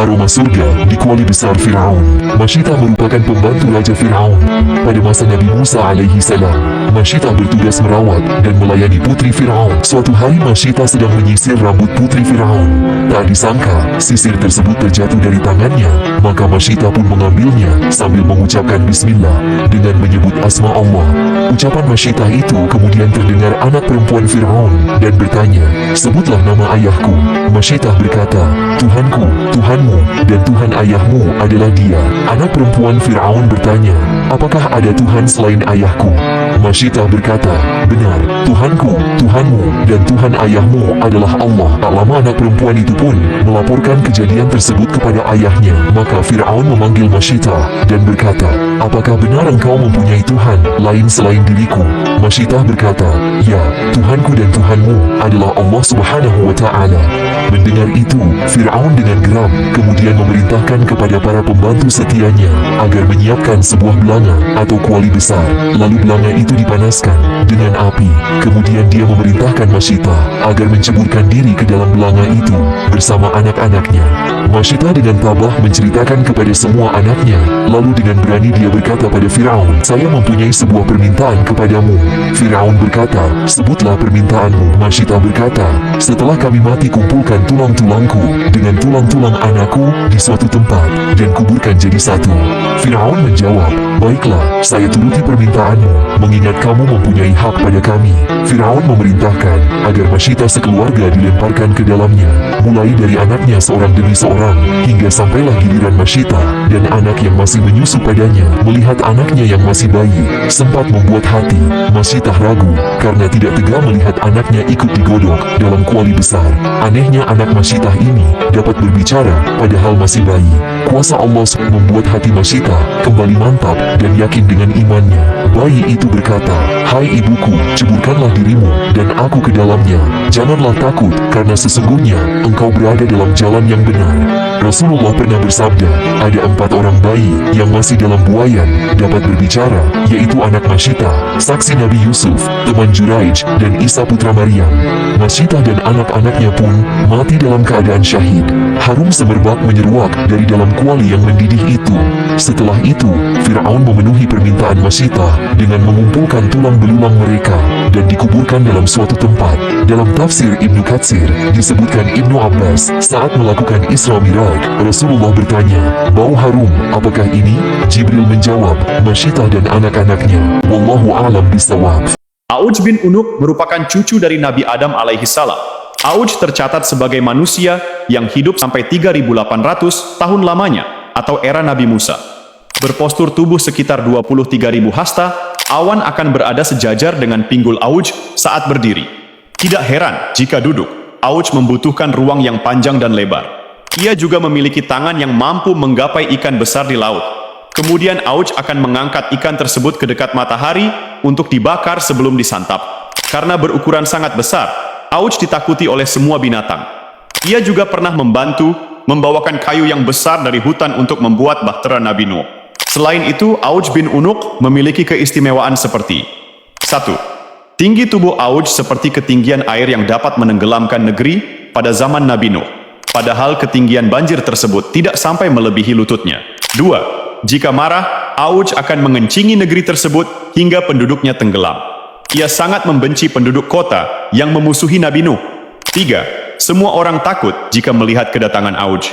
aroma surga di kuali besar Firaun. Masyitah merupakan pembantu Raja Firaun. Pada masa Nabi Musa alaihi salam, Masyitah bertugas merawat dan melayani putri Firaun. Suatu hari Masyitah sedang menyisir rambut putri Firaun. Tak disangka, sisir tersebut terjatuh dari tangannya. Maka Masyitah pun mengambilnya sambil mengucapkan Bismillah dengan menyebut asma Allah. Ucapan Masyitah itu kemudian terdengar anak perempuan Firaun dan bertanya, "Sebutlah nama ayahku." Masyitah berkata, "Tuhanku, Tuhanmu, dan Tuhan ayahmu adalah Dia." Anak perempuan Firaun bertanya, "Apakah ada Tuhan selain ayahku?" Masyitah berkata, "Benar, Tuhanku, Tuhanmu, dan Tuhan ayahmu adalah Allah." Tak lama anak perempuan itu pun melaporkan kejadian tersebut kepada ayahnya. Maka Firaun memanggil Masyitah dan berkata, "Apakah benar engkau mempunyai Tuhan lain selain diriku?" Masyitah berkata, "Ya, Tuhanku dan Tuhanmu adalah Allah Subhanahu wa Ta'ala." Mendengar itu, Firaun dengan geram kemudian memerintahkan kepada para pembantu setianya agar menyiapkan sebuah belanga atau kuali besar. Lalu belanga itu dipanaskan dengan api. Kemudian dia memerintahkan Masyitah agar menceburkan diri ke dalam belanga itu bersama anak-anaknya. Masyitah dengan tabah menceritakan kepada semua anaknya. Lalu dengan berani dia berkata pada Firaun, "Saya mempunyai sebuah permintaan kepadamu." Firaun berkata, "Sebutlah permintaanmu." Masyitah berkata, "Setelah kami mati, kumpulkan tulang-tulangku dengan tulang-tulang anakku di suatu tempat dan kuburkan jadi satu." Firaun menjawab, "Baiklah, saya turuti permintaanmu, mengingat kamu mempunyai hak pada kami." Firaun memerintahkan agar Masyitah sekeluarga dilemparkan ke dalamnya, mulai dari anaknya seorang demi seorang, hingga sampailah giliran Masyitah, dan anak yang masih menyusu padanya melihat anaknya yang masih bayi sempat membuat hati Masyitah ragu karena tidak tega melihat anaknya ikut digodok dalam kuali besar. Anehnya anak Masyitah ini dapat berbicara padahal masih bayi. Kuasa Allah membuat hati Masyitah kembali mantap dan yakin dengan imannya. Bayi itu berkata, "Hai ibuku, ceburkanlah dirimu dan aku ke dalamnya. Janganlah takut, karena sesungguhnya engkau berada dalam jalan yang benar." Rasulullah pernah bersabda, ada 4 orang bayi yang masih dalam buayan dapat berbicara, yaitu anak Masyitah, saksi Nabi Yusuf, teman Juraij, dan Isa putra Maryam. Masyitah dan anak-anaknya pun mati dalam keadaan syahid. Harum semerbak menyeruak dari dalam kuali yang mendidih itu. Setelah itu, Firaun memenuhi permintaan Masyitah dengan mengumpulkan tulang belulang mereka dan dikuburkan dalam suatu tempat. Dalam tafsir Ibnu Katsir, disebutkan Ibnu Abbas saat melakukan Isra Miraj, Rasulullah bertanya, "Bau harum, apakah ini?" Jibril menjawab, "Masyitah dan anak-anaknya. Wallahu a'lam bishawab." Auj bin Unuk merupakan cucu dari Nabi Adam alaihi salam. Auj tercatat sebagai manusia yang hidup sampai 3.800 tahun lamanya atau era Nabi Musa. Berpostur tubuh sekitar 23.000 hasta, awan akan berada sejajar dengan pinggul Auj saat berdiri. Tidak heran jika duduk, Auj membutuhkan ruang yang panjang dan lebar. Ia juga memiliki tangan yang mampu menggapai ikan besar di laut. Kemudian Auj akan mengangkat ikan tersebut ke dekat matahari untuk dibakar sebelum disantap. Karena berukuran sangat besar, Auj ditakuti oleh semua binatang. Ia juga pernah membantu membawakan kayu yang besar dari hutan untuk membuat bahtera Nabi Nuh. Selain itu, Auj bin Unuk memiliki keistimewaan seperti 1. Tinggi tubuh Auj seperti ketinggian air yang dapat menenggelamkan negeri pada zaman Nabi Nuh. Padahal ketinggian banjir tersebut tidak sampai melebihi lututnya. 2. Jika marah, Auj akan mengencingi negeri tersebut hingga penduduknya tenggelam. Ia sangat membenci penduduk kota yang memusuhi Nabi Nuh. 3. Semua orang takut jika melihat kedatangan Auj.